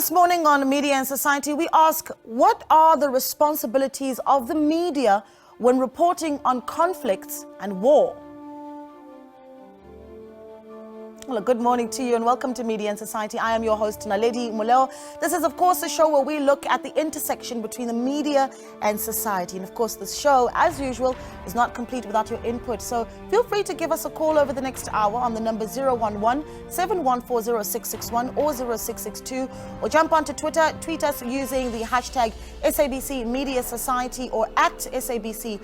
this morning on Media and Society, we ask, what are the responsibilities of the media when reporting on conflicts and war? Well, good morning to you and welcome to Media and Society. I am your host, Naledi Moleo. This is, of course, a show where we look at the intersection between the media and society. And, of course, this show, as usual, is not complete without your input. So feel free to give us a call over the next hour on the number 011-714-0661 or 0662, or jump onto Twitter, tweet us using the hashtag SABC Media Society or at SABC_MNS.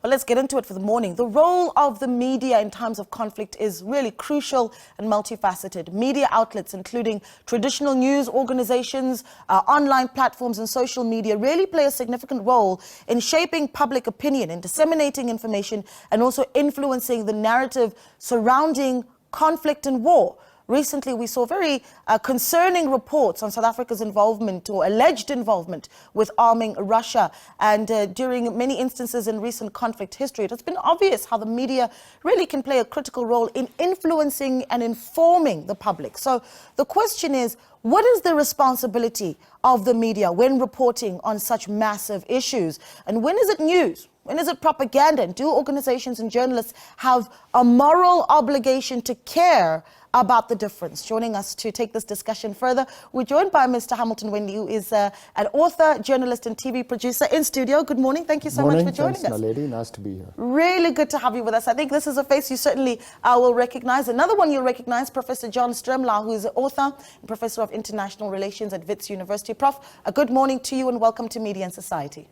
Well, let's get into it for the morning. The role of the media in times of conflict is really crucial and multifaceted. Media outlets, including traditional news organizations, online platforms and social media, really play a significant role in shaping public opinion, in disseminating information, and also influencing the narrative surrounding conflict and war. Recently, we saw very concerning reports on South Africa's involvement or alleged involvement with arming Russia. And during many instances in recent conflict history, it has been obvious how the media really can play a critical role in influencing and informing the public. So the question is, what is the responsibility of the media when reporting on such massive issues? And when is it news? When is it propaganda? And do organizations and journalists have a moral obligation to care about the difference? Joining us to take this discussion further, we're joined by Mr. Hamilton Wendy, who is an author, journalist and TV producer in studio. Good morning. Thank you so much for joining us. Thanks, Naledi. Nice to be here. Really good to have you with us. I think this is a face you certainly will recognize. Another one you'll recognize, Professor John Stremlau, who is an author and Professor of International Relations at Wits University. Prof, a good morning to you and welcome to Media and Society.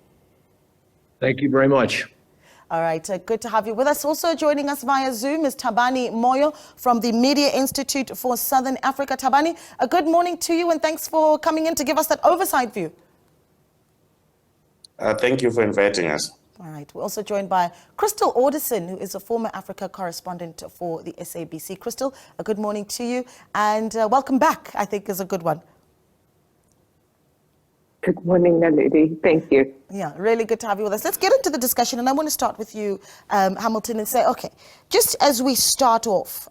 Thank you very much. All right, good to have you with us. Also joining us via Zoom is Naledi Moleo from the Media Institute for Southern Africa. Naledi, a good morning to you and thanks for coming in to give us that oversight view. Thank you for inviting us. All right, we're also joined by Crystal Alderson, who is a former Africa correspondent for the SABC. Crystal, a good morning to you and welcome back, I think is a good one. Good morning, Naledi. Thank you. Yeah, really good to have you with us. Let's get into the discussion, and I want to start with you, Hamilton, and say, okay, just as we start off,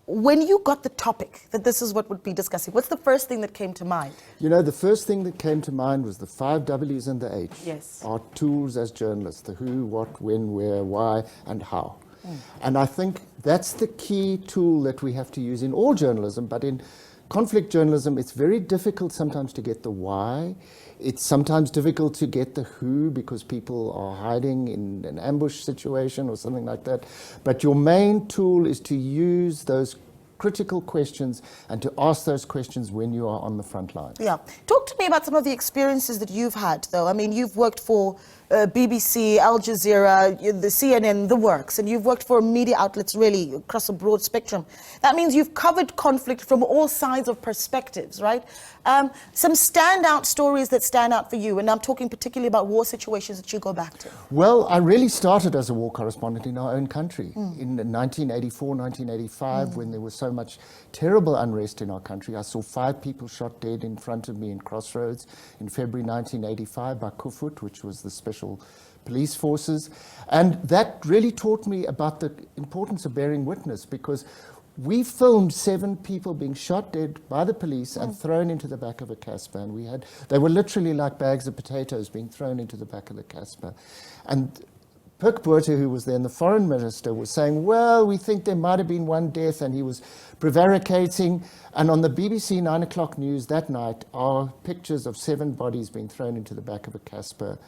when you got the topic that this is what we'd be discussing, what's the first thing that came to mind? You know, the first thing that came to mind was the 5 W's and the H. Yes. Our tools as journalists, the who, what, when, where, why, and how. And I think that's the key tool that we have to use in all journalism, but in conflict journalism, it's very difficult sometimes to get the why. It's sometimes difficult to get the who because people are hiding in an ambush situation or something like that. But your main tool is to use those critical questions and to ask those questions when you are on the front line. Yeah. Talk to me about some of the experiences that you've had, though. I mean, you've worked for BBC, Al Jazeera, the CNN, the works, and you've worked for media outlets really across a broad spectrum. That means you've covered conflict from all sides of perspectives, right? Some standout stories that stand out for you, and I'm talking particularly about war situations that you go back to. Well, I really started as a war correspondent in our own country in 1984, 1985, when there was so much terrible unrest in our country. I saw 5 people shot dead in front of me in Crossroads in February 1985 by Kufut, which was the special police forces. And that really taught me about the importance of bearing witness, because we filmed 7 people being shot dead by the police and thrown into the back of a Casper. And they were literally like bags of potatoes being thrown into the back of the Casper. And Pik Botha, who was then the foreign minister, was saying, well, we think there might have been one death, and he was prevaricating. And on the BBC 9 o'clock news that night, our pictures of 7 bodies being thrown into the back of a Casper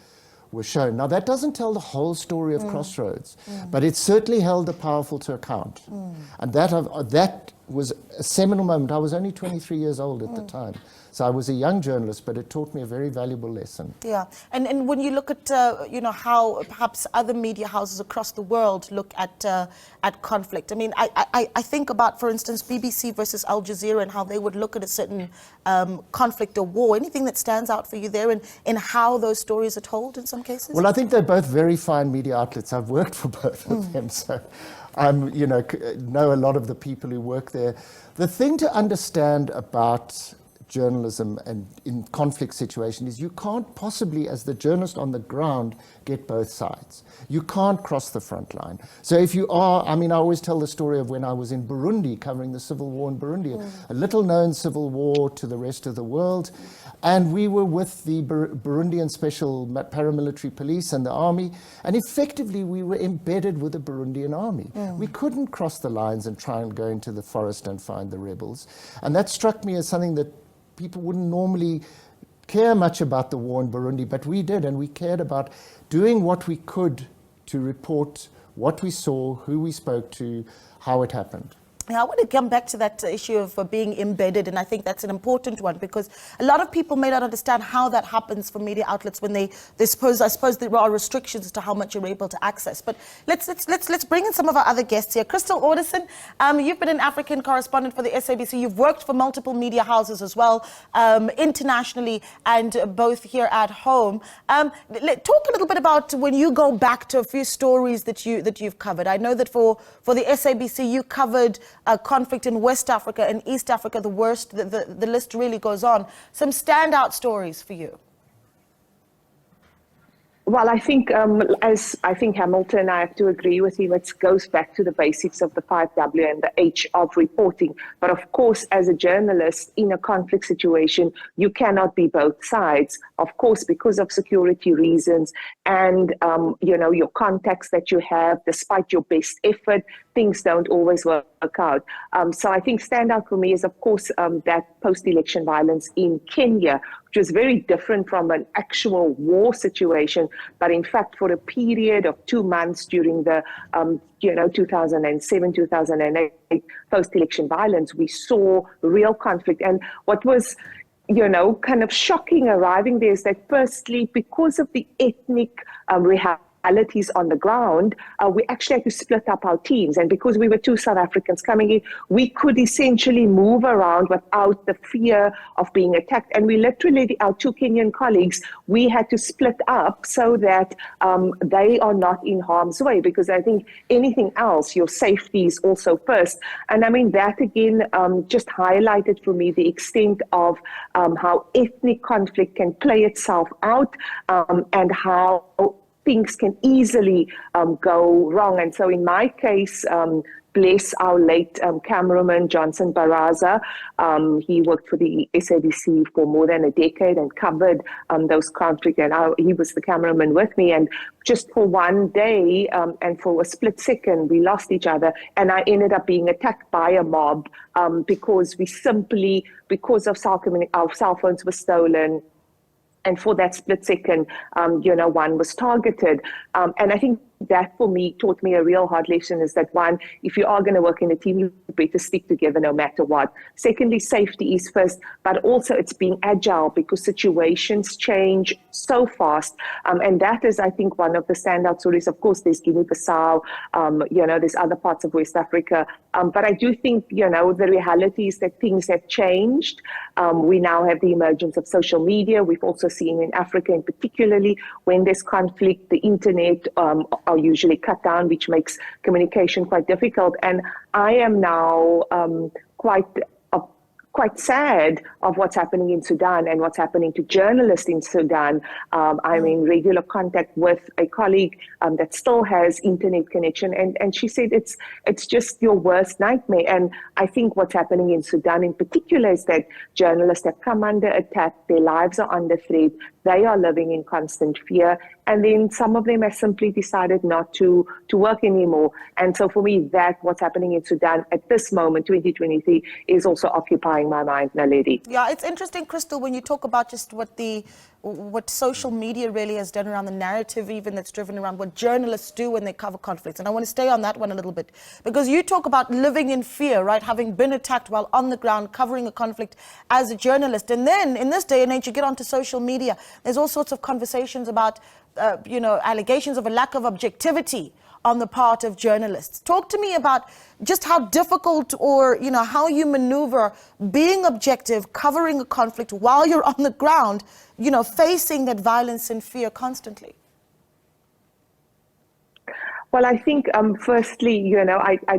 were shown. Now, that doesn't tell the whole story of Crossroads, but it certainly held the powerful to account. And that was a seminal moment. I was only 23 years old at the time. So I was a young journalist, but it taught me a very valuable lesson. Yeah, and when you look at how perhaps other media houses across the world look at conflict. I mean, I think about, for instance, BBC versus Al Jazeera and how they would look at a certain conflict or war. Anything that stands out for you there in how those stories are told in some cases? Well, I think they're both very fine media outlets. I've worked for both of them, so I know a lot of the people who work there. The thing to understand about journalism and in conflict situation is you can't possibly, as the journalist on the ground, get both sides. You can't cross the front line. So if you are, I mean, I always tell the story of when I was in Burundi, covering the civil war in Burundi, a little known civil war to the rest of the world. And we were with the Burundian Special Paramilitary Police and the army, and effectively we were embedded with the Burundian army. We couldn't cross the lines and try and go into the forest and find the rebels. And that struck me as something that people wouldn't normally care much about the war in Burundi, but we did, and we cared about doing what we could to report what we saw, who we spoke to, how it happened. Yeah, I want to come back to that issue of being embedded, and I think that's an important one because a lot of people may not understand how that happens for media outlets when they suppose, I suppose there are restrictions as to how much you're able to access. But let's bring in some of our other guests here. Crystal Alderson, you've been an African correspondent for the SABC. You've worked for multiple media houses as well, internationally and both here at home. Talk a little bit about when you go back to a few stories that you've covered. I know that for the SABC you covered conflict in West Africa and East Africa, the list really goes on. Some standout stories for you. Well, I think, as I think Hamilton, I have to agree with him, it goes back to the basics of the 5W and the H of reporting. But of course, as a journalist in a conflict situation, you cannot be both sides. Of course, because of security reasons and, your contacts that you have, despite your best effort, things don't always work out. So I think standout for me is, of course, that post-election violence in Kenya, which was very different from an actual war situation. But in fact, for a period of 2 months during the 2007, 2008 post-election violence, we saw real conflict. And what was kind of shocking arriving there is that firstly, because of the ethnic realities on the ground, we actually had to split up our teams. And because we were 2 South Africans coming in, we could essentially move around without the fear of being attacked. And we literally, our 2 Kenyan colleagues, we had to split up so that they are not in harm's way, because I think anything else, your safety is also first. And I mean, that again just highlighted for me the extent of how ethnic conflict can play itself out and how things can easily go wrong. And so in my case, bless our late cameraman, Johnson Baraza. He worked for the SABC for more than a decade and covered those conflicts. And he was the cameraman with me. And just for one day and for a split second, we lost each other. And I ended up being attacked by a mob because our cell phones were stolen. And for that split second, one was targeted. And I think that for me taught me a real hard lesson is that one, if you are going to work in a team, you better stick together no matter what. Secondly, safety is first, but also it's being agile because situations change so fast. And that is, I think, one of the standout stories. Of course, there's Guinea-Bissau, there's other parts of West Africa. But I do think, the reality is that things have changed. We now have the emergence of social media. We've also seen in Africa, in particularly when there's conflict, the internet are usually cut down, which makes communication quite difficult. And I am now quite sad of what's happening in Sudan and what's happening to journalists in Sudan. I'm in regular contact with a colleague that still has internet connection, and she said it's just your worst nightmare. And I think what's happening in Sudan in particular is that journalists have come under attack, their lives are under threat, they are living in constant fear, and then some of them have simply decided not to work anymore. And so for me, what's happening in Sudan at this moment, 2023, is also occupying my mind, Naledi. Yeah, it's interesting, Crystal, when you talk about just what social media really has done around the narrative, even that's driven around what journalists do when they cover conflicts. And I want to stay on that one a little bit, because you talk about living in fear, right? Having been attacked while on the ground, covering a conflict as a journalist. And then in this day and age, you get onto social media. There's all sorts of conversations about, allegations of a lack of objectivity on the part of journalists. Talk to me about just how difficult or, how you maneuver being objective, covering a conflict while you're on the ground, facing that violence and fear constantly. Well, I think, firstly,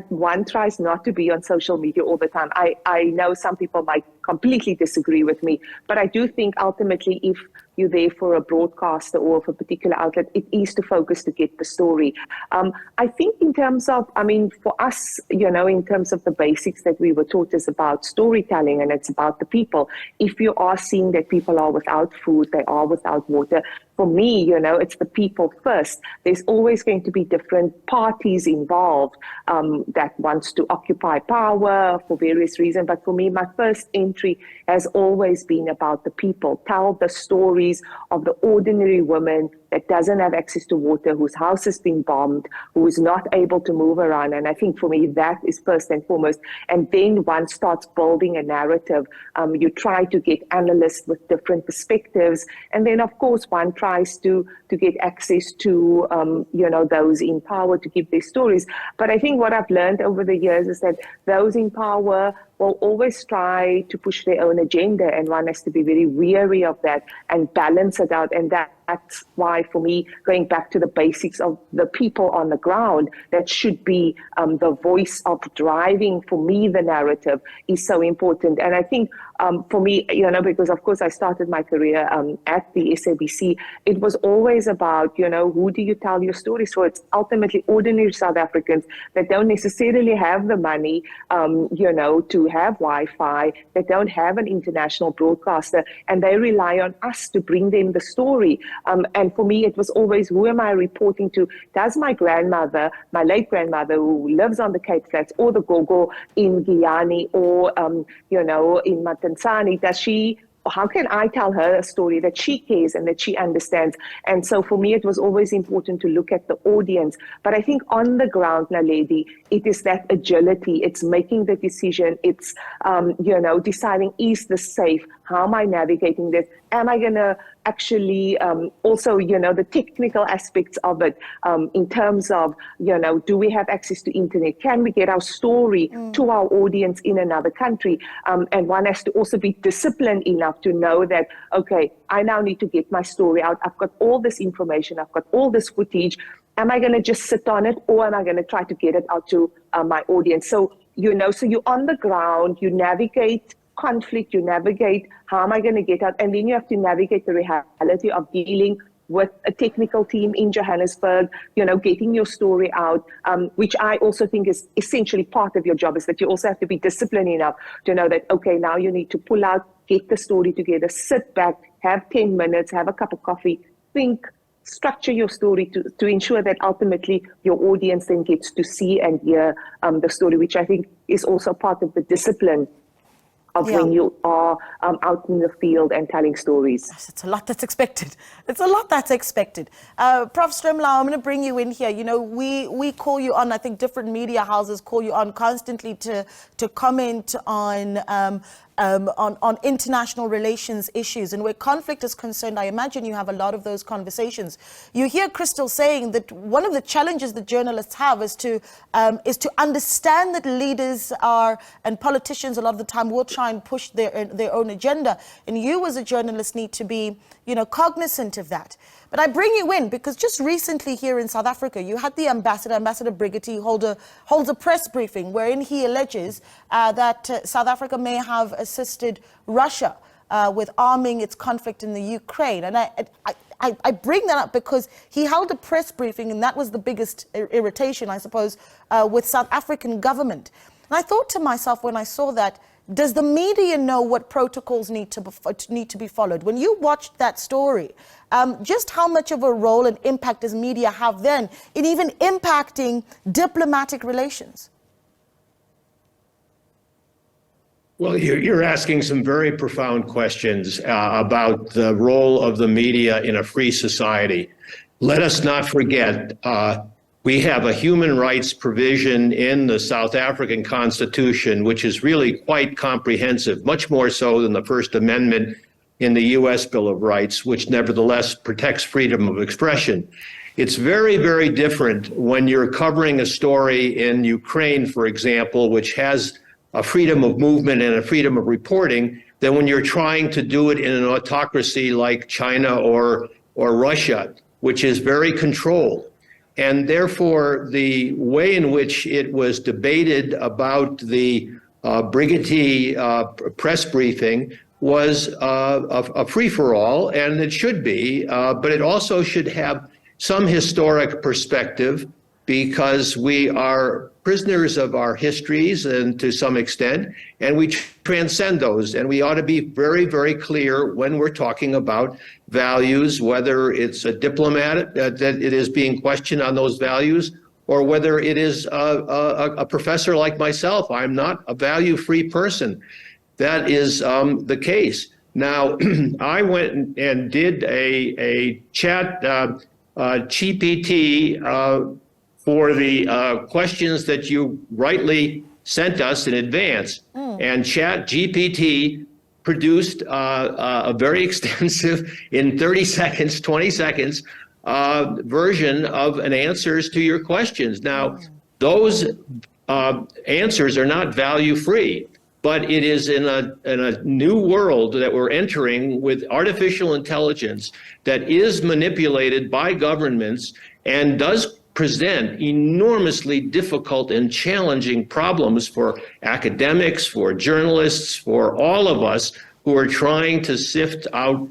one tries not to be on social media all the time. I know some people might completely disagree with me. But I do think ultimately, if you're there for a broadcaster or for a particular outlet, it is to focus to get the story. I think in terms of, for us, in terms of the basics that we were taught is about storytelling, and it's about the people. If you are seeing that people are without food, they are without water, for me, it's the people first. There's always going to be different parties involved that wants to occupy power for various reasons. But for me, my first entry has always been about the people. Tell the stories of the ordinary woman that doesn't have access to water, whose house has been bombed, who is not able to move around. And I think for me, that is first and foremost. And then one starts building a narrative. You try to get analysts with different perspectives. And then, of course, one tries to get access to, those in power to give their stories. But I think what I've learned over the years is that those in power will always try to push their own agenda, and one has to be very wary of that and balance it out. And that's why, for me, going back to the basics of the people on the ground, that should be the voice of driving, for me, the narrative is so important. And I think for me, because of course I started my career at the SABC, it was always about, who do you tell your stories for? It's ultimately ordinary South Africans that don't necessarily have the money, to have Wi-Fi, that don't have an international broadcaster, and they rely on us to bring them the story. And for me, it was always, who am I reporting to? Does my grandmother, my late grandmother, who lives on the Cape Flats, or the Gogo in Guyana, or, in Matansani, how can I tell her a story that she cares and that she understands? And so for me, it was always important to look at the audience. But I think on the ground, Naledi, it is that agility. It's making the decision. It's, deciding, is this safe? How am I navigating this? Am I going to actually also, the technical aspects of it in terms of, do we have access to internet? Can we get our story to our audience in another country? And one has to also be disciplined enough to know that, okay, I now need to get my story out. I've got all this information. I've got all this footage. Am I going to just sit on it, or am I going to try to get it out to my audience? So, so you're on the ground, you navigate conflict, you navigate how am I going to get out, and then you have to navigate the reality of dealing with a technical team in Johannesburg, getting your story out, which I also think is essentially part of your job, is that you also have to be disciplined enough to know that, okay, now you need to pull out, get the story together, sit back, have 10 minutes, have a cup of coffee, think, structure your story to ensure that ultimately your audience then gets to see and hear the story, which I think is also part of the discipline of when you are out in the field and telling stories. Yes, it's a lot that's expected. It's a lot that's expected. Prof. Stremlau, I'm going to bring you in here. We call you on, I think different media houses call you on constantly to comment on international relations issues. And where conflict is concerned, I imagine you have a lot of those conversations. You hear Crystal saying that one of the challenges that journalists have is to understand that leaders and politicians a lot of the time will try and push their own agenda. And you as a journalist need to be, cognizant of that. But I bring you in because just recently here in South Africa, you had the Ambassador Brigety, holds a press briefing wherein he alleges that South Africa may have assisted Russia with arming its conflict in the Ukraine. And I bring that up because he held a press briefing, and that was the biggest irritation, I suppose, with South African government. And I thought to myself when I saw that, does the media know what protocols need to be followed? When you watched that story, just how much of a role and impact does media have then in even impacting diplomatic relations? Well, you're asking some very profound questions about the role of the media in a free society. Let us not forget, we have a human rights provision in the South African Constitution, which is really quite comprehensive, much more so than the First Amendment in the U.S. Bill of Rights, which nevertheless protects freedom of expression. It's very, very different when you're covering a story in Ukraine, for example, which has a freedom of movement and a freedom of reporting, than when you're trying to do it in an autocracy like China or Russia, which is very controlled. And therefore, the way in which it was debated about the Brigadier press briefing was a free-for-all, and it should be, but it also should have some historic perspective, because we are prisoners of our histories, and to some extent, and we transcend those. And we ought to be very, very clear when we're talking about values, whether it's a diplomat that it is being questioned on those values, or whether it is a professor like myself. I'm not a value-free person. That is the case. Now, I went and did a chat GPT for the questions that you rightly sent us in advance. And Chat GPT produced a very extensive, in 30 seconds, 20 seconds, version of an answers to your questions. Now, those answers are not value-free, but it is in a new world that we're entering with artificial intelligence that is manipulated by governments and does present enormously difficult and challenging problems for academics, for journalists, for all of us who are trying to sift out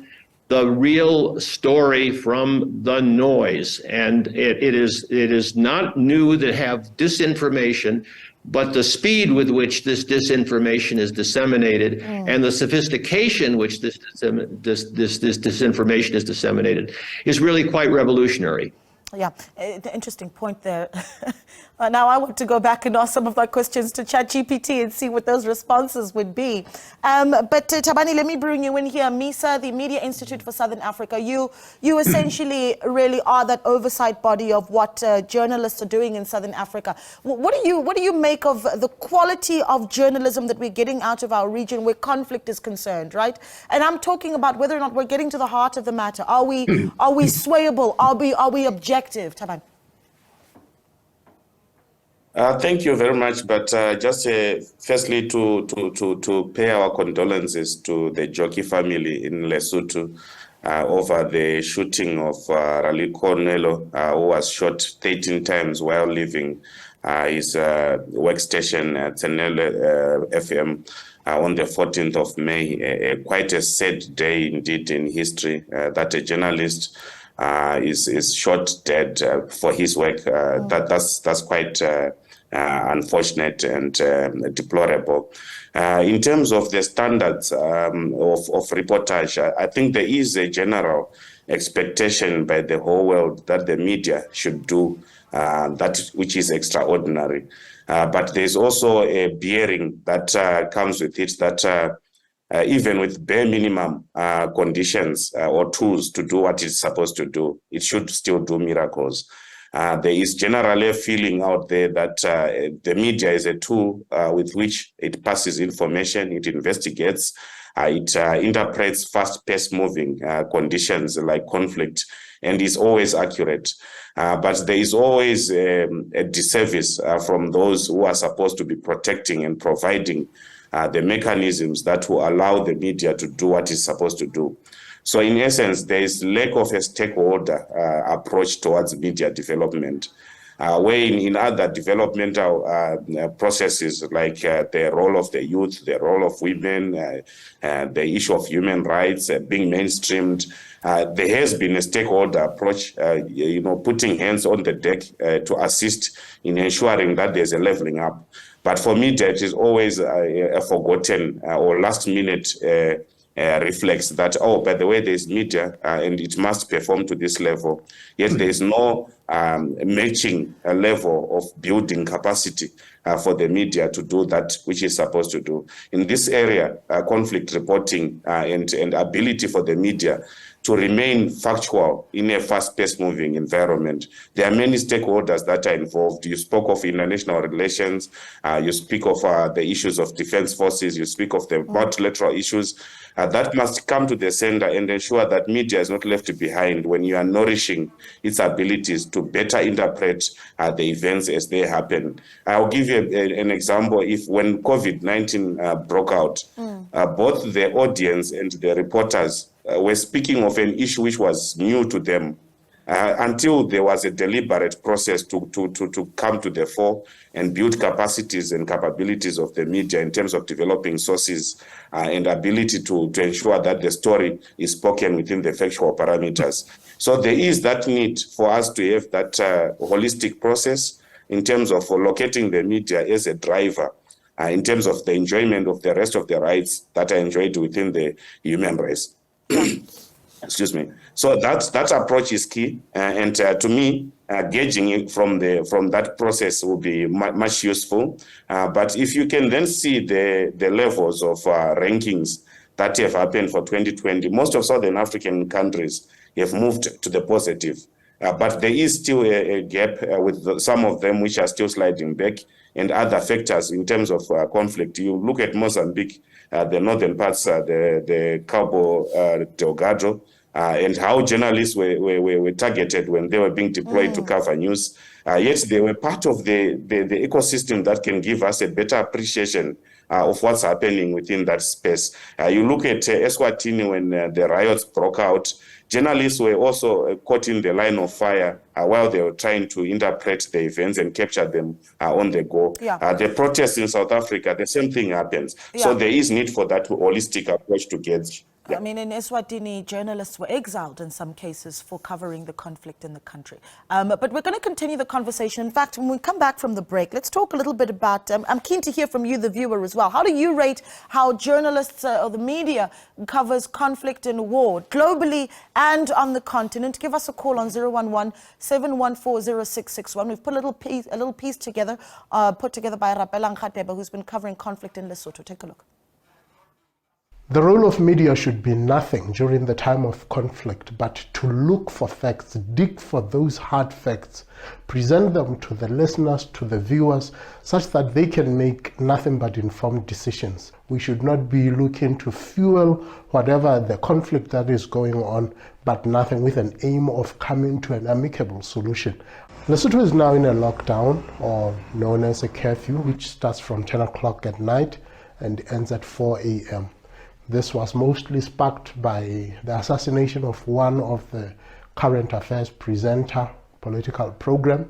the real story from the noise. And it is not new to have disinformation, but the speed with which this disinformation is disseminated and the sophistication which this disinformation is disseminated is really quite revolutionary. Yeah, interesting point there. Now I want to go back and ask some of my questions to ChatGPT and see what those responses would be. But Thabani, let me bring you in here. MISA, the Media Institute for Southern Africa, you essentially really are that oversight body of what journalists are doing in Southern Africa. What do you make of the quality of journalism that we're getting out of our region where conflict is concerned, right? And I'm talking about whether or not we're getting to the heart of the matter. Are we swayable? Are we objective, Thabani? Thank you very much. But just firstly, to pay our condolences to the Jockey family in Lesotho over the shooting of Naledi Moleo, who was shot 13 times while leaving his workstation at Senele FM on the 14th of May. Quite a sad day indeed in history that a journalist is shot dead for his work. That's quite unfortunate and deplorable. In terms of the standards of reportage, I think there is a general expectation by the whole world that the media should do that which is extraordinary. But there's also a bearing that comes with it, that even with bare minimum conditions or tools to do what it's supposed to do, it should still do miracles. There is generally a feeling out there that the media is a tool with which it passes information, it investigates, it interprets fast-paced moving conditions like conflict, and is always accurate. But there is always a disservice from those who are supposed to be protecting and providing the mechanisms that will allow the media to do what it's supposed to do. So in essence, there is lack of a stakeholder approach towards media development, where in other developmental processes like the role of the youth, the role of women, the issue of human rights being mainstreamed, there has been a stakeholder approach, putting hands on the deck to assist in ensuring that there's a leveling up. But for media, it is always a forgotten or last minute reflex that, oh, by the way, there's media and it must perform to this level. Yet there is no matching a level of building capacity for the media to do that which is supposed to do. In this area, conflict reporting and ability for the media to remain factual in a fast-paced moving environment. There are many stakeholders that are involved. You spoke of international relations, you speak of the issues of defense forces, you speak of the multilateral issues. That must come to the center and ensure that media is not left behind when you are nourishing its abilities to better interpret the events as they happen. I'll give you an example. When COVID-19 broke out, both the audience and the reporters were speaking of an issue which was new to them. until there was a deliberate process to come to the fore and build capacities and capabilities of the media in terms of developing sources and ability to ensure that the story is spoken within the factual parameters. So there is that need for us to have that holistic process in terms of locating the media as a driver in terms of the enjoyment of the rest of the rights that are enjoyed within the human race. Excuse me. So that approach is key, and to me, gauging it from that process will be much useful. But if you can then see the levels of rankings that have happened for 2020, most of Southern African countries have moved to the positive. But there is still a gap with some of them which are still sliding back, and other factors in terms of conflict. You look at Mozambique, the northern parts, the Cabo Delgado, and how journalists were targeted when they were being deployed to cover news. Yet they were part of the ecosystem that can give us a better appreciation of what's happening within that space. You look at Eswatini when the riots broke out, journalists were also caught in the line of fire while they were trying to interpret the events and capture them on the go. The protests in South Africa, the same thing happens. So there is need for that holistic approach to gauge. I mean, in Eswatini, journalists were exiled in some cases for covering the conflict in the country. But we're going to continue the conversation. In fact, when we come back from the break, let's talk a little bit about, I'm keen to hear from you, the viewer, as well. How do you rate how journalists or the media covers conflict and war globally and on the continent? Give us a call on 011-714-0661. We've put a little piece together, put together by Rapela Nkhateba, who's been covering conflict in Lesotho. Take a look. The role of media should be nothing during the time of conflict, but to look for facts, dig for those hard facts, present them to the listeners, to the viewers, such that they can make nothing but informed decisions. We should not be looking to fuel whatever the conflict that is going on, but nothing with an aim of coming to an amicable solution. Lesotho is now in a lockdown, or known as a curfew, which starts from 10 o'clock at night and ends at 4 a.m. This was mostly sparked by the assassination of one of the current affairs presenter, political program.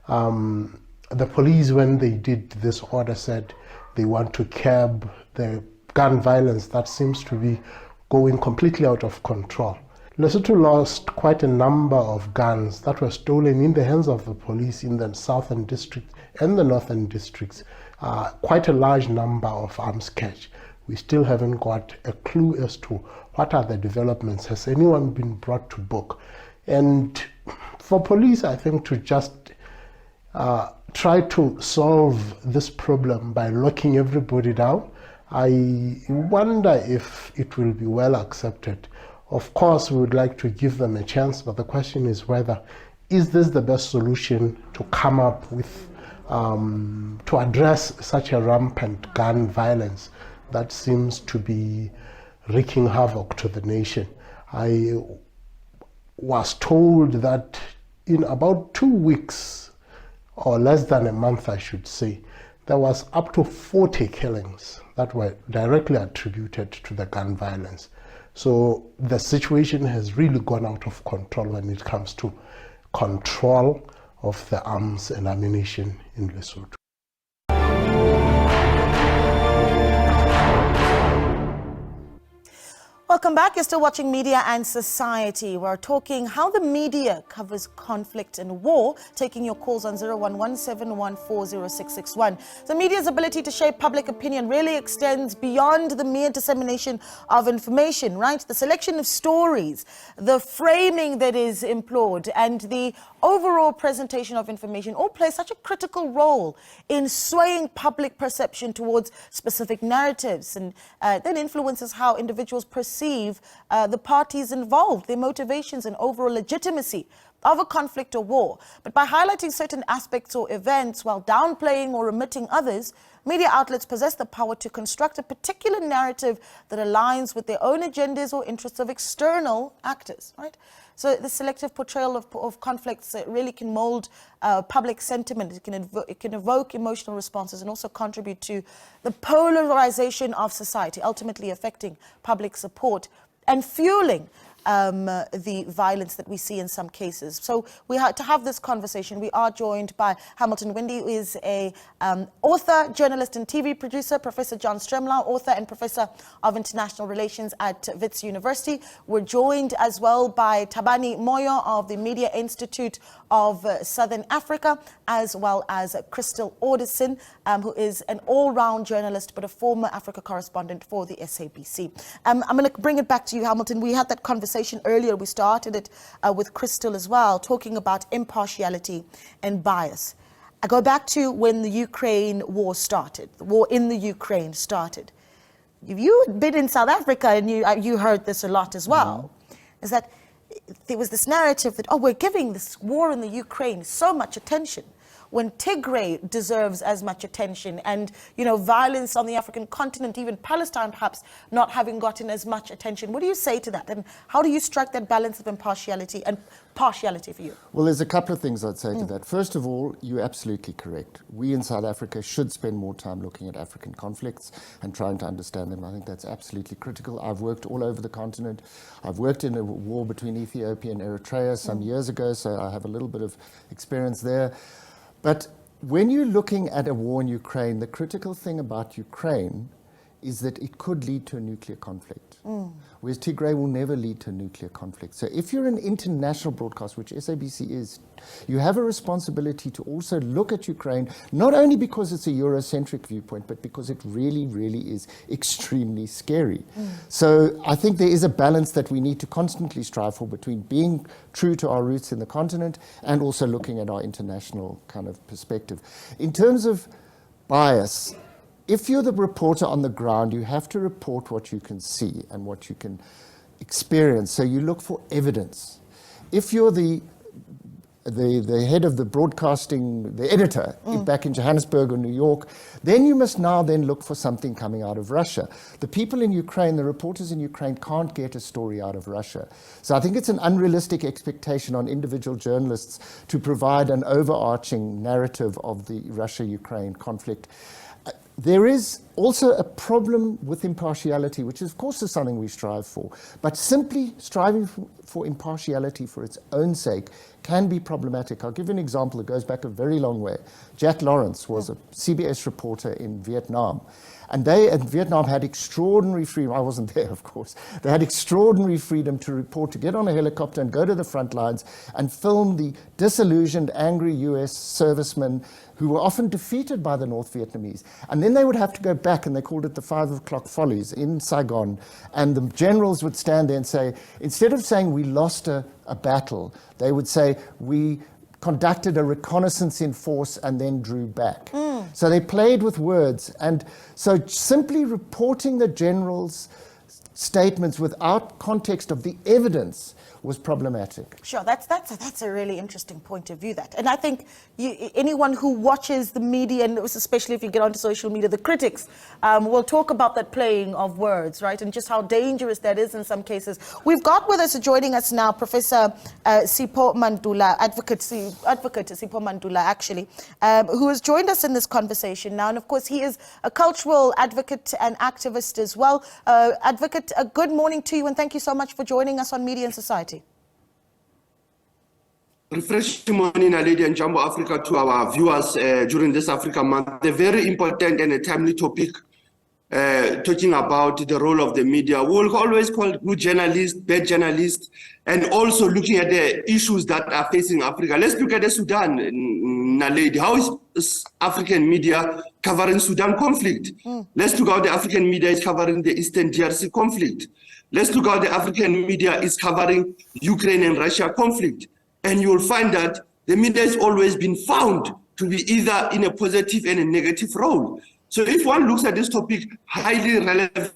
The police, when they did this order, said they want to curb the gun violence that seems to be going completely out of control. Lesotho lost quite a number of guns that were stolen in the hands of the police in the southern district and the northern districts. Quite a large number of arms catch. We still haven't got a clue as to what are the developments. Has anyone been brought to book? And for police, I think, to just try to solve this problem by locking everybody down, I wonder if it will be well accepted. Of course, we would like to give them a chance, but the question is whether, is this the best solution to come up with, to address such a rampant gun violence that seems to be wreaking havoc to the nation. I was told that in about 2 weeks, or less than a month I should say, there was up to 40 killings that were directly attributed to the gun violence. So the situation has really gone out of control when it comes to control of the arms and ammunition in Lesotho. Welcome back. You're still watching Media and Society. We're talking how the media covers conflict and war, taking your calls on 011-714-0661. The media's ability to shape public opinion really extends beyond the mere dissemination of information, right? The selection of stories, the framing that is employed, and the overall presentation of information all play such a critical role in swaying public perception towards specific narratives, and then influences how individuals perceive the parties involved, their motivations and overall legitimacy of a conflict or war. But by highlighting certain aspects or events while downplaying or omitting others, media outlets possess the power to construct a particular narrative that aligns with their own agendas or interests of external actors, right? So the selective portrayal of conflicts really can mold public sentiment. It can evoke emotional responses and also contribute to the polarization of society, ultimately affecting public support and fueling the violence that we see in some cases. So we had to have this conversation. We are joined by Hamilton Wendy, who is a author, journalist and TV producer, Professor John Stremlau, author and Professor of International Relations at Wits University. We're joined as well by Naledi Moleo of the Media Institute of Southern Africa, as well as Crystal Alderson, who is an all-round journalist but a former Africa correspondent for the SABC. I'm going to bring it back to you, Hamilton. We had that conversation earlier. We started it with Crystal as well, talking about impartiality and bias. I go back to when the Ukraine war started, the war in the Ukraine started. You had been in South Africa and you heard this a lot as well, is that there was this narrative that, oh, we're giving this war in the Ukraine so much attention when Tigray deserves as much attention, and, you know, violence on the African continent, even Palestine perhaps not having gotten as much attention. What do you say to that? And how do you strike that balance of impartiality and partiality for you? Well, there's a couple of things I'd say to that. First of all, you're absolutely correct. We in South Africa should spend more time looking at African conflicts and trying to understand them. I think that's absolutely critical. I've worked all over the continent. I've worked in a war between Ethiopia and Eritrea some years ago, so I have a little bit of experience there. But when you're looking at a war in Ukraine, the critical thing about Ukraine is that it could lead to a nuclear conflict, whereas Tigray will never lead to a nuclear conflict. So if you're an international broadcast, which SABC is, you have a responsibility to also look at Ukraine, not only because it's a Eurocentric viewpoint, but because it really, really is extremely scary. So I think there is a balance that we need to constantly strive for between being true to our roots in the continent and also looking at our international kind of perspective. In terms of bias, if you're the reporter on the ground, you have to report what you can see and what you can experience. So you look for evidence. If you're the head of the broadcasting, the editor back in Johannesburg or New York, then you must now then look for something coming out of Russia. The people in Ukraine, the reporters in Ukraine can't get a story out of Russia. So I think it's an unrealistic expectation on individual journalists to provide an overarching narrative of the Russia-Ukraine conflict. There is also a problem with impartiality, which of course is something we strive for, but simply striving for impartiality for its own sake can be problematic. I'll give you an example that goes back a very long way. Jack Lawrence was a CBS reporter in Vietnam, and they in Vietnam had extraordinary freedom. I wasn't there, of course. They had extraordinary freedom to report, to get on a helicopter and go to the front lines and film the disillusioned, angry US servicemen who were often defeated by the North Vietnamese. And then they would have to go back, and they called it the 5 o'clock follies in Saigon. And the generals would stand there and say, instead of saying we lost a battle, they would say we conducted a reconnaissance in force and then drew back. So they played with words. And so simply reporting the general's statements without context of the evidence was problematic. Sure, that's a really interesting point of view. That, and I think anyone who watches the media, and especially if you get onto social media, the critics will talk about that playing of words, right, and just how dangerous that is in some cases. We've got with us, joining us now, Professor Sipho Mandula, advocate Sipho Mandula, actually, who has joined us in this conversation now, and of course he is a cultural advocate and activist as well. Advocate, good morning to you, and thank you so much for joining us on Media and Society. Refreshing morning, Naledi and Jumbo Africa, to our viewers during this Africa Month. A very important and a timely topic, talking about the role of the media. We will always call good journalists, bad journalists, and also looking at the issues that are facing Africa. Let's look at the Sudan, Naledi. How is African media covering Sudan conflict? Let's look how the African media is covering the Eastern DRC conflict. Let's look how the African media is covering Ukraine and Russia conflict. And you will find that the media has always been found to be either in a positive and a negative role. So if one looks at this topic, highly relevant,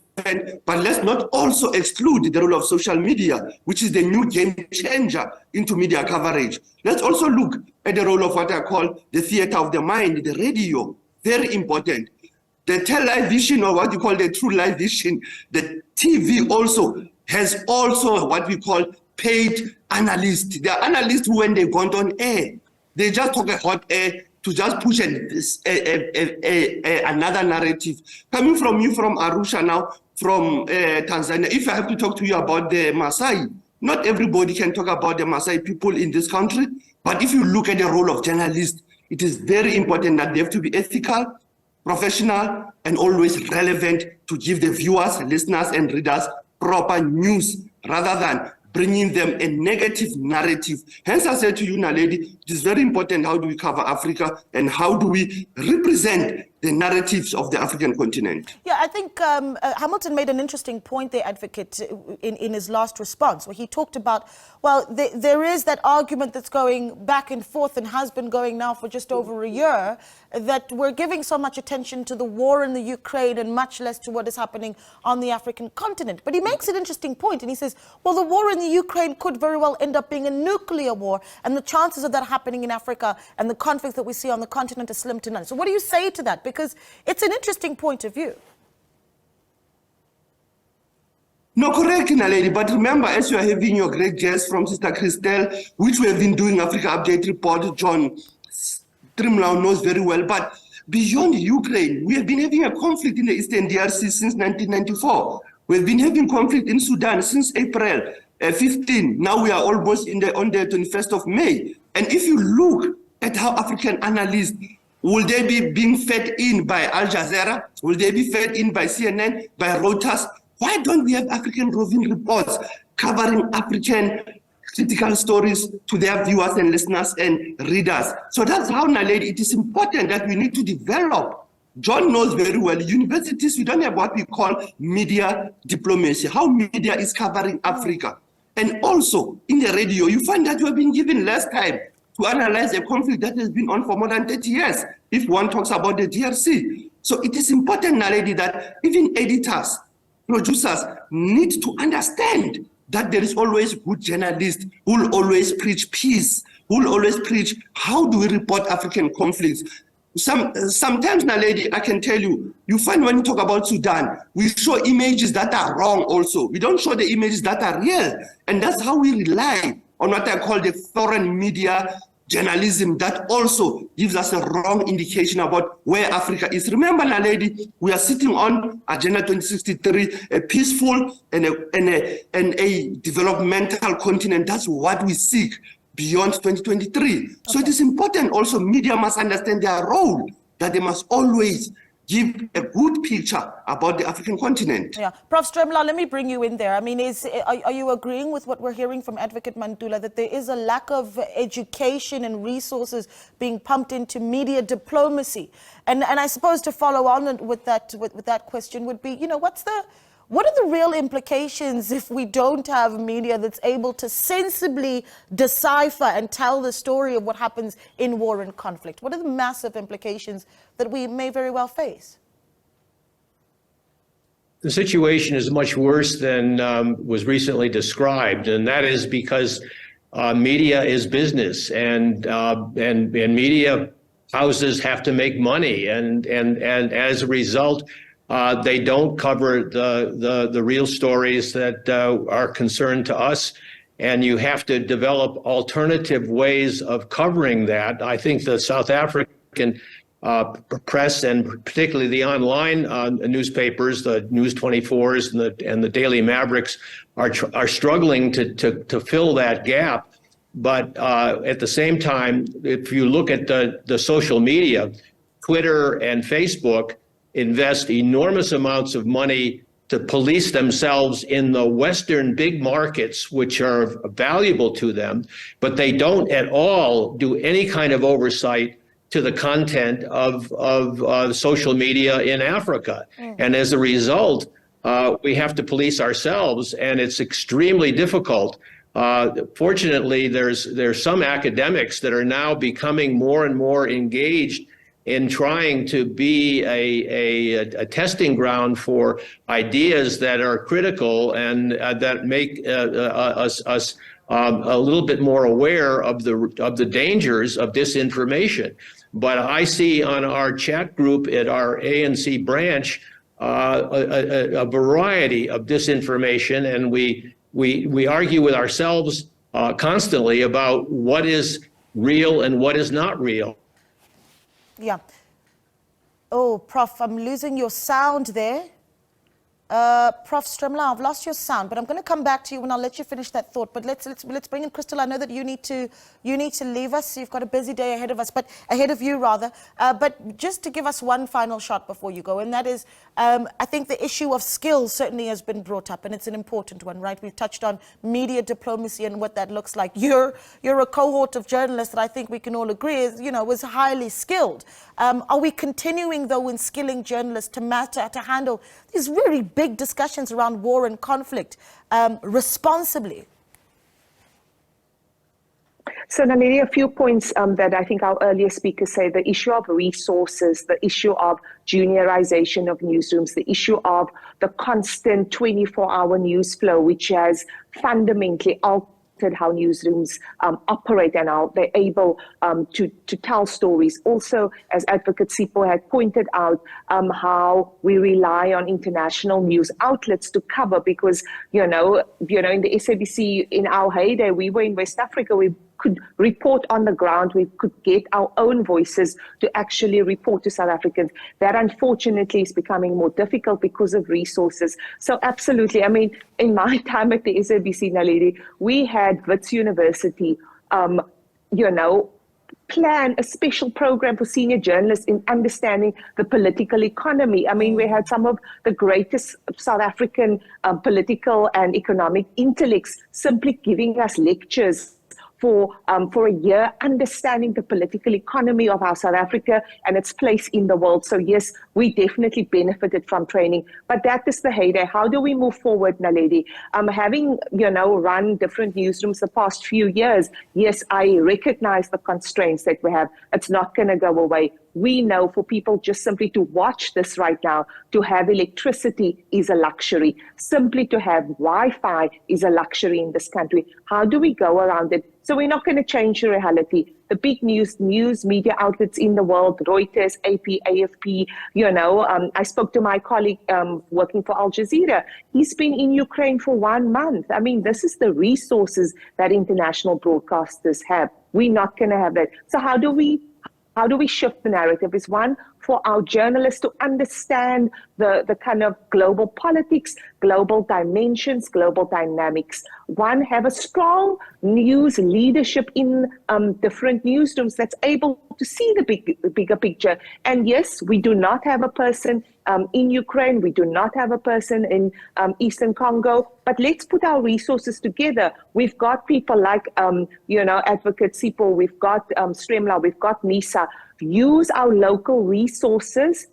but let's not also exclude the role of social media, which is the new game changer into media coverage. Let's also look at the role of what I call the theater of the mind, the radio, very important. The television, or what you call the true live vision, the TV also has also what we call paid analysts. They are analysts who, when they gone on air, they just talk a hot air to just push another narrative. Coming from you from Arusha now, from Tanzania, if I have to talk to you about the Maasai, not everybody can talk about the Maasai people in this country, but if you look at the role of journalists, it is very important that they have to be ethical, professional, and always relevant to give the viewers, listeners, and readers proper news rather than bringing them a negative narrative. Hence, I said to you, Naledi, it is very important how do we cover Africa and how do we represent the narratives of the African continent. Yeah, I think Hamilton made an interesting point there, Advocate, in his last response, where he talked about, well, there is that argument that's going back and forth and has been going now for just over a year, that we're giving so much attention to the war in the Ukraine and much less to what is happening on the African continent. But he makes an interesting point, and he says, well, the war in the Ukraine could very well end up being a nuclear war, and the chances of that happening in Africa and the conflicts that we see on the continent are slim to none. So what do you say to that? Because it's an interesting point of view. No, correct, Naledi. But remember, as you are having your great guest from Sister Christelle, which we have been doing Africa Update report, John Trimlau knows very well. But beyond Ukraine, we have been having a conflict in the Eastern DRC since 1994. We've been having conflict in Sudan since April 15. Now we are almost on the 21st of May. And if you look at how African analysts, will they be being fed in by Al Jazeera? Will they be fed in by CNN, by Reuters? Why don't we have African roving reports covering African critical stories to their viewers and listeners and readers? So that's how, Naledi, it is important that we need to develop. John knows very well, universities, we don't have what we call media diplomacy, how media is covering Africa. And also, in the radio, you find that you have been given less time to analyze a conflict that has been on for more than 30 years, if one talks about the DRC. So it is important, Naledi, that even editors, producers need to understand that there is always good journalists who will always preach peace, who will always preach how do we report African conflicts. Sometimes, Naledi, I can tell you, you find when you talk about Sudan, we show images that are wrong also. We don't show the images that are real. And that's how we rely on what I call the foreign media journalism that also gives us a wrong indication about where Africa is. Remember, Naledi, we are sitting on Agenda 2063, a peaceful and a developmental continent. That's what we seek beyond 2023. Okay. So it is important also, media must understand their role, that they must always give a good picture about the African continent. Yeah, Prof. Stremla, let me bring you in there. I mean, are you agreeing with what we're hearing from Advocate Mandula, that there is a lack of education and resources being pumped into media diplomacy? And I suppose to follow on with that question would be, you know, what are the real implications if we don't have media that's able to sensibly decipher and tell the story of what happens in war and conflict? What are the massive implications that we may very well face? The situation is much worse than was recently described, and that is because media is business, and media houses have to make money, and as a result, they don't cover the real stories that are concerned to us, and you have to develop alternative ways of covering that. I think the South African press, and particularly the online newspapers, the News 24s and the Daily Mavericks, are struggling to fill that gap. But at the same time, if you look at the social media, Twitter and Facebook invest enormous amounts of money to police themselves in the Western big markets, which are valuable to them, but they don't at all do any kind of oversight to the content of social media in Africa. And as a result, we have to police ourselves, and it's extremely difficult. Fortunately, there's some academics that are now becoming more and more engaged in trying to be a testing ground for ideas that are critical and that make us a little bit more aware of the dangers of disinformation. But I see on our chat group at our ANC branch a variety of disinformation, and we argue with ourselves constantly about what is real and what is not real. Yeah. Oh, Prof, I'm losing your sound there. Prof. Stremla, I've lost your sound, but I'm going to come back to you and I'll let you finish that thought. But let's bring in Crystal. I know that you need to leave us. You've got a busy day ahead of us, but ahead of you rather. But just to give us one final shot before you go, and that is, I think the issue of skills certainly has been brought up, and it's an important one, right? We've touched on media diplomacy and what that looks like. You're a cohort of journalists that I think we can all agree is, was highly skilled. Are we continuing though in skilling journalists to handle these really big discussions around war and conflict responsibly? So, Naledi, a few points that I think our earlier speakers say: the issue of resources, the issue of juniorization of newsrooms, the issue of the constant 24-hour news flow, which has fundamentally altered how newsrooms operate and how they're able to tell stories. Also, as Advocate Sipho had pointed out, how we rely on international news outlets to cover, because, in the SABC in our heyday, we were in West Africa, we could report on the ground, we could get our own voices to actually report to South Africans. That unfortunately is becoming more difficult because of resources. So absolutely, I mean, in my time at the SABC, Naledi, we had Wits University, plan a special program for senior journalists in understanding the political economy. I mean, we had some of the greatest South African political and economic intellects simply giving us lectures for a year, understanding the political economy of our South Africa and its place in the world. So yes, we definitely benefited from training, but that is the heyday. How do we move forward, Naledi? Having, run different newsrooms the past few years, yes, I recognize the constraints that we have. It's not going to go away. We know for people just simply to watch this right now, to have electricity is a luxury. Simply to have Wi-Fi is a luxury in this country. How do we go around it? So we're not going to change the reality. The big news media outlets in the world, Reuters, AP, AFP, I spoke to my colleague working for Al Jazeera. He's been in Ukraine for 1 month. I mean, this is the resources that international broadcasters have. We're not going to have that. So how do we shift the narrative? Is one, for our journalists to understand the kind of global politics, global dimensions, global dynamics. One, have a strong news leadership in different newsrooms that's able to see the bigger picture. And yes, we do not have a person in Ukraine, we do not have a person in Eastern Congo, but let's put our resources together. We've got people like, Advocate Sipho, we've got Stremla, we've got Nisa. Use our local resources,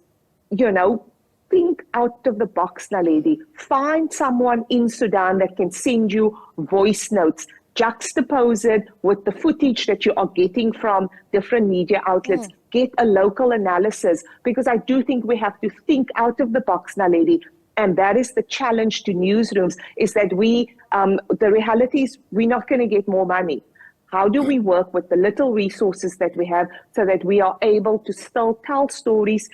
think out of the box, Naledi. Find someone in Sudan that can send you voice notes. Juxtapose it with the footage that you are getting from different media outlets. Get a local analysis, because I do think we have to think out of the box, Naledi. And that is the challenge to newsrooms, is that the reality is we're not going to get more money. How do we work with the little resources that we have so that we are able to still tell stories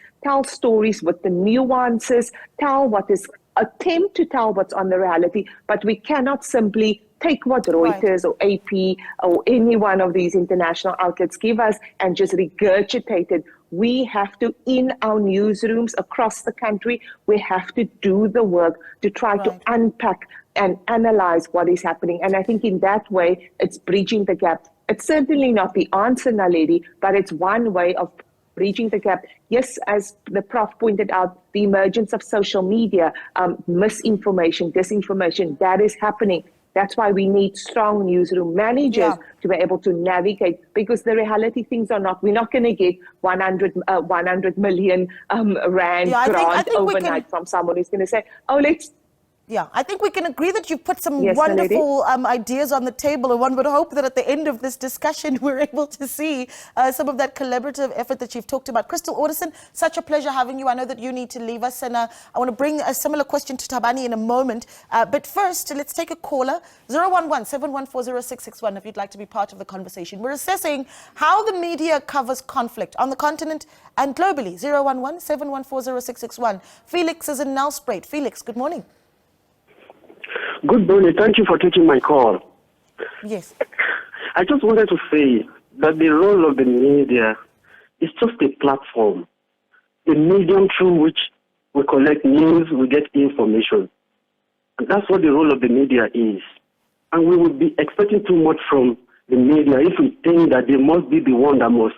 with the nuances, attempt to tell what's on the reality, but we cannot simply take what Reuters or AP or any one of these international outlets give us and just regurgitate it. We have to, in our newsrooms across the country, we have to do the work to try to unpack and analyze what is happening. And I think in that way, it's bridging the gap. It's certainly not the answer, Naledi, but it's one way of bridging the gap. Yes, as the Prof pointed out, the emergence of social media, misinformation, disinformation, that is happening. That's why we need strong newsroom managers to be able to navigate, because the reality things are not, we're not going to get 100 million rand grant overnight from someone who's going to say, oh, let's. Yeah, I think we can agree that you've put some Yes, wonderful ideas on the table, and one would hope that at the end of this discussion, we're able to see some of that collaborative effort that you've talked about. Crystal Orderson, such a pleasure having you. I know that you need to leave us, and I want to bring a similar question to Thabani in a moment. But first, let's take a caller, 011-714-0661, if you'd like to be part of the conversation. We're assessing how the media covers conflict on the continent and globally. 011-714-0661. Felix is in Nelspruit. Felix, good morning. Good morning. Thank you for taking my call. Yes. I just wanted to say that the role of the media is just a platform, the medium through which we collect news, we get information. And that's what the role of the media is. And we would be expecting too much from the media if we think that they must be the one that must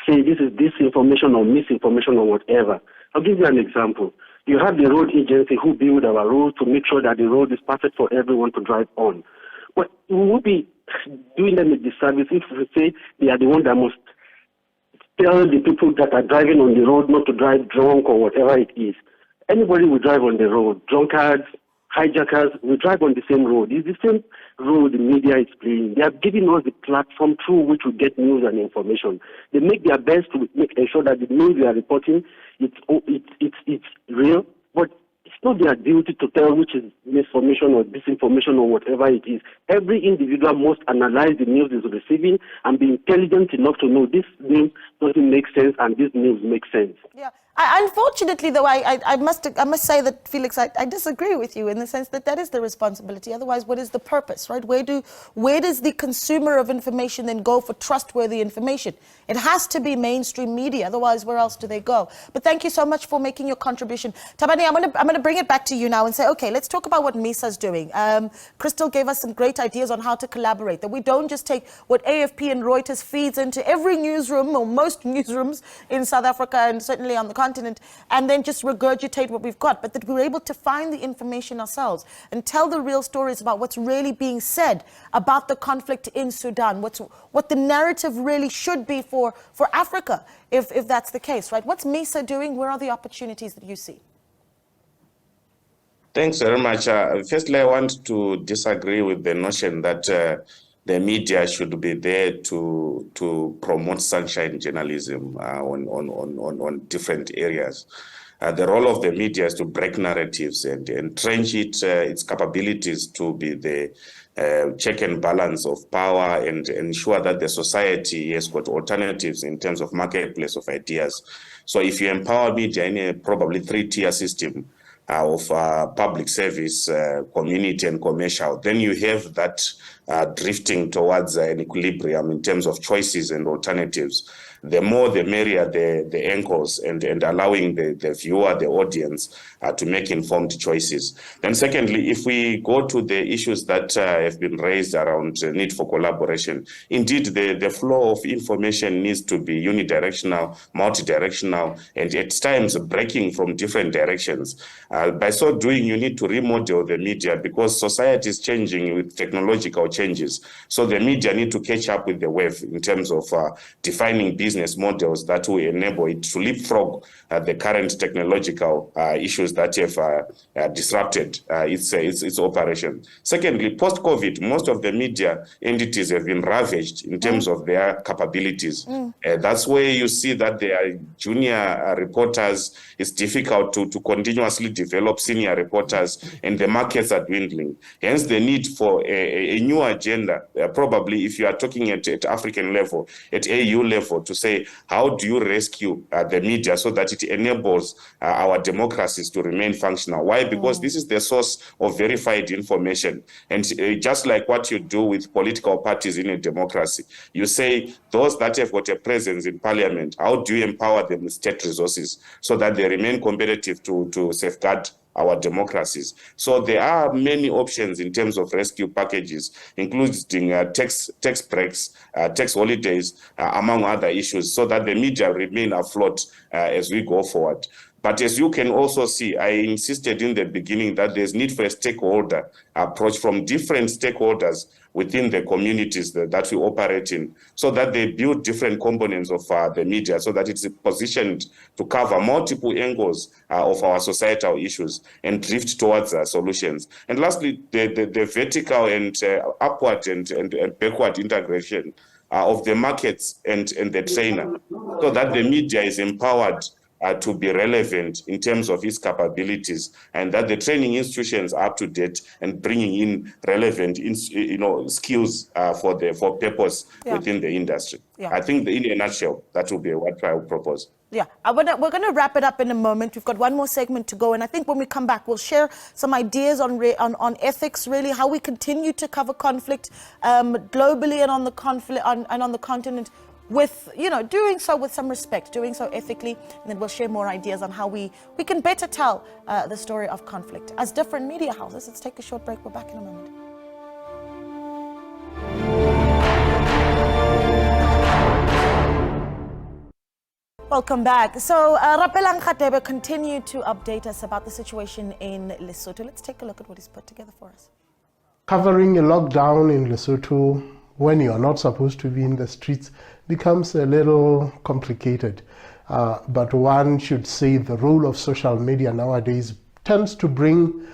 say this is disinformation or misinformation or whatever. I'll give you an example. You have the road agency who build our roads to make sure that the road is perfect for everyone to drive on. But we would be doing them a disservice if we say they are the one that must tell the people that are driving on the road not to drive drunk or whatever it is. Anybody will drive on the road. Drunkards, hijackers will drive on the same road. It's the same role the media is playing. They are giving us the platform through which we get news and information. They make their best to ensure that the news they are reporting it's real, but it's not their duty to tell which is misinformation or disinformation or whatever it is. Every individual must analyze the news he's receiving and be intelligent enough to know this news doesn't make sense and this news makes sense. Yeah. Unfortunately, though, I must say that, Felix, I disagree with you in the sense that is the responsibility. Otherwise, what is the purpose, right? Where does the consumer of information then go for trustworthy information? It has to be mainstream media. Otherwise, where else do they go? But thank you so much for making your contribution. Tabani, I'm going to bring it back to you now and say, okay, let's talk about what MISA's doing. Crystal gave us some great ideas on how to collaborate, that we don't just take what AFP and Reuters feeds into every newsroom or most newsrooms in South Africa and certainly on the continent, and then just regurgitate what we've got, but that we're able to find the information ourselves and tell the real stories about what's really being said about the conflict in Sudan, what the narrative really should be for Africa, if that's the case, right? What's MISA doing? Where are the opportunities that you see? Thanks very much. Firstly, I want to disagree with the notion that the media should be there to promote sunshine journalism on different areas. The role of the media is to break narratives and entrench its capabilities to be the check and balance of power and ensure that the society has got alternatives in terms of marketplace of ideas. So if you empower media in a probably three-tier system of public service, community and commercial, then you have that drifting towards an equilibrium in terms of choices and alternatives. The more the merrier the anchors and allowing the viewer, the audience to make informed choices. Then secondly, if we go to the issues that have been raised around need for collaboration, indeed the flow of information needs to be unidirectional, multidirectional, and at times breaking from different directions. By so doing, you need to remodel the media because society is changing with technological changes. So the media need to catch up with the wave in terms of defining business models that will enable it to leapfrog the current technological issues that have disrupted its operation. Secondly, post-COVID, most of the media entities have been ravaged in terms of their capabilities. That's where you see that there are junior reporters. It's difficult to continuously develop senior reporters, and the markets are dwindling. Hence, the need for a new agenda, probably if you are talking at African level, at AU level, to say, how do you rescue the media so that it enables our democracies to remain functional? Why? Because this is the source of verified information. And just like what you do with political parties in a democracy, you say those that have got a presence in parliament, how do you empower them with state resources so that they remain competitive to safeguard our democracies? So there are many options in terms of rescue packages, including tax breaks, tax holidays, among other issues, so that the media remain afloat as we go forward. But as you can also see, I insisted in the beginning that there's need for a stakeholder approach from different stakeholders within the communities that we operate in, so that they build different components of the media, so that it's positioned to cover multiple angles of our societal issues and drift towards solutions. And lastly, the vertical and upward and backward integration of the markets and the trainer, so that the media is empowered to be relevant in terms of its capabilities, and that the training institutions are up to date and bringing in relevant, skills for purpose within the industry. I think in a nutshell, that will be what I would propose. Yeah, we're going to wrap it up in a moment. We've got one more segment to go, and I think when we come back, we'll share some ideas on ethics, really, how we continue to cover conflict globally and on the conflict on the continent. with, doing so with some respect, doing so ethically, and then we'll share more ideas on how we can better tell the story of conflict as different media houses. Let's take a short break. We're back in a moment. Welcome back. So, Rapelang Khatebe continued to update us about the situation in Lesotho. Let's take a look at what he's put together for us. Covering a lockdown in Lesotho when you are not supposed to be in the streets becomes a little complicated. But one should say the role of social media nowadays tends to bring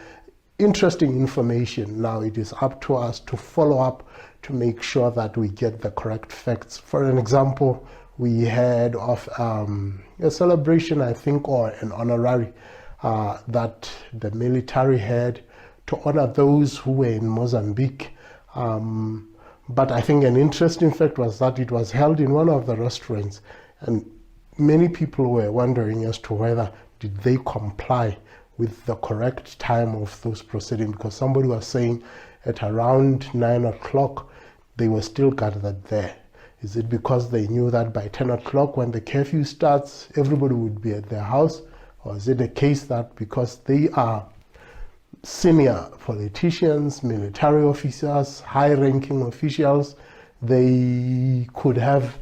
interesting information. Now it is up to us to follow up to make sure that we get the correct facts. For an example, we heard of a celebration, I think, or an honorary that the military had to honor those who were in Mozambique. But I think an interesting fact was that it was held in one of the restaurants, and many people were wondering as to whether did they comply with the correct time of those proceedings, because somebody was saying at around 9 o'clock they were still gathered there. Is it because they knew that by 10 o'clock when the curfew starts, everybody would be at their house? Or is it a case that because they are senior politicians, military officers, high-ranking officials, they could have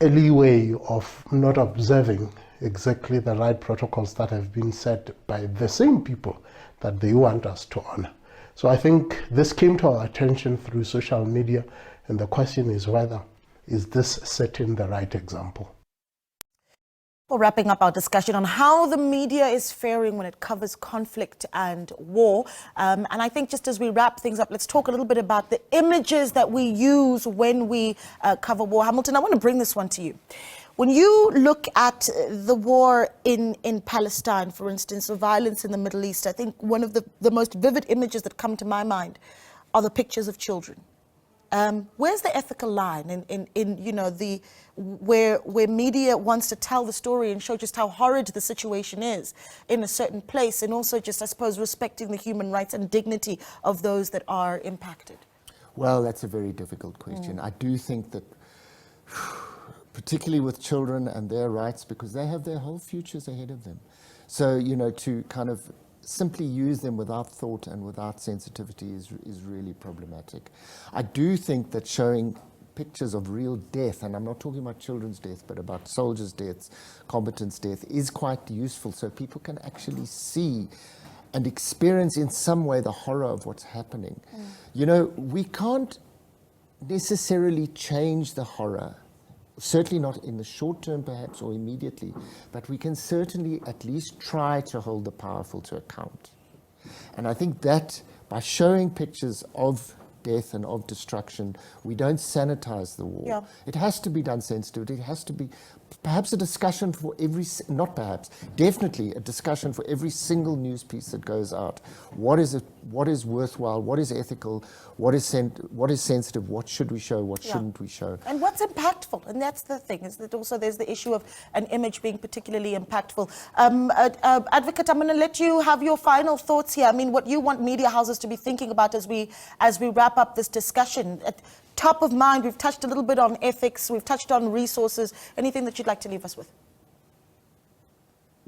a leeway of not observing exactly the right protocols that have been set by the same people that they want us to honor? So I think this came to our attention through social media, and the question is whether is this setting the right example? Well, wrapping up our discussion on how the media is faring when it covers conflict and war. And I think just as we wrap things up, let's talk a little bit about the images that we use when we cover war. Hamilton, I want to bring this one to you. When you look at the war in Palestine, for instance, or violence in the Middle East, I think one of the most vivid images that come to my mind are the pictures of children. Where's the ethical line in where media wants to tell the story and show just how horrid the situation is in a certain place, and also just, I suppose, respecting the human rights and dignity of those that are impacted? Well, that's a very difficult question. I do think that, particularly with children and their rights, because they have their whole futures ahead of them. So, to kind of simply use them without thought and without sensitivity is really problematic. I do think that showing pictures of real death, and I'm not talking about children's death, but about soldiers' deaths, combatants' death, is quite useful so people can actually see and experience in some way the horror of what's happening. We can't necessarily change the horror, certainly not in the short term perhaps or immediately, but we can certainly at least try to hold the powerful to account. And I think that by showing pictures of death and of destruction, we don't sanitize the war. Yeah. It has to be done sensitively. It has to be perhaps a discussion for every, not perhaps, definitely a discussion for every single news piece that goes out. What is worthwhile? What is ethical? What is sensitive? What should we show? What shouldn't we show? And what's impactful? And that's the thing, is that also there's the issue of an image being particularly impactful. Advocate, I'm going to let you have your final thoughts here. I mean, what you want media houses to be thinking about as we wrap up this discussion. At top of mind, we've touched a little bit on ethics, we've touched on resources. Anything that you'd like to leave us with?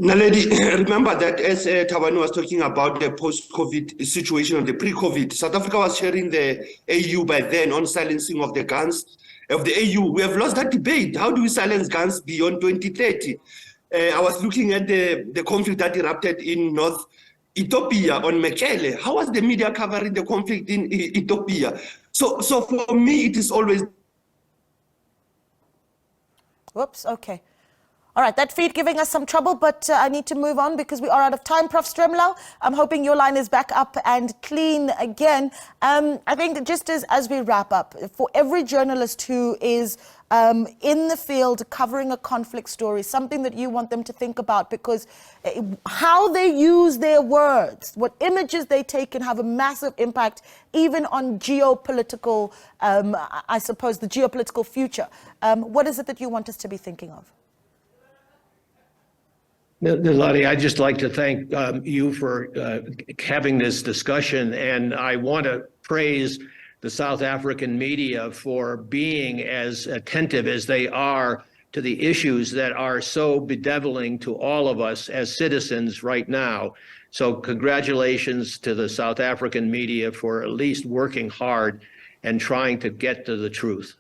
Naledi, remember that as Thabani was talking about the post-COVID situation and the pre-COVID, South Africa was chairing the AU by then on silencing of the guns of the AU. We have lost that debate. How do we silence guns beyond 2030? I was looking at the conflict that erupted in North Ethiopia on Mekelle. How was the media covering the conflict in Ethiopia? So for me, it is always... Whoops, okay. All right, that feed giving us some trouble, but I need to move on because we are out of time. Prof. Stremlau, I'm hoping your line is back up and clean again. I think just as we wrap up, for every journalist who is in the field covering a conflict story, something that you want them to think about, because how they use their words, what images they take, can have a massive impact even on geopolitical, I suppose, the geopolitical future. What is it that you want us to be thinking of? Naledi, I'd just like to thank you for having this discussion, and I want to praise the South African media for being as attentive as they are to the issues that are so bedeviling to all of us as citizens right now. So congratulations to the South African media for at least working hard and trying to get to the truth.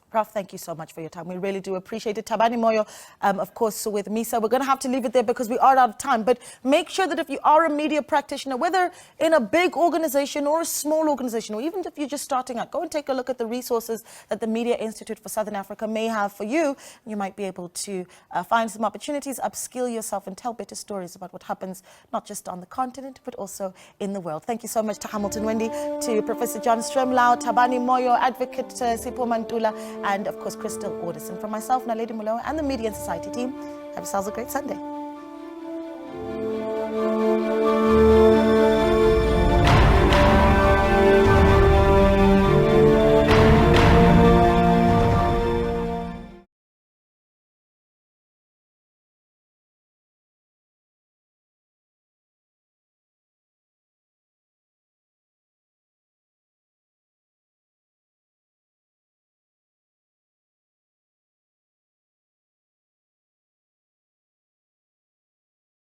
Prof, thank you so much for your time. We really do appreciate it. Naledi Moleo, of course, with MISA. We're going to have to leave it there because we are out of time. But make sure that if you are a media practitioner, whether in a big organization or a small organization, or even if you're just starting out, go and take a look at the resources that the Media Institute for Southern Africa may have for you. You might be able to find some opportunities, upskill yourself, and tell better stories about what happens, not just on the continent, but also in the world. Thank you so much to Hamilton Wendy, to Professor John Stremlau, Naledi Moleo, Advocate Sipho Mantula, and of course, Crystal Ordison. From myself, Naledi Moleo, and the Media and Society team, have yourselves a great Sunday.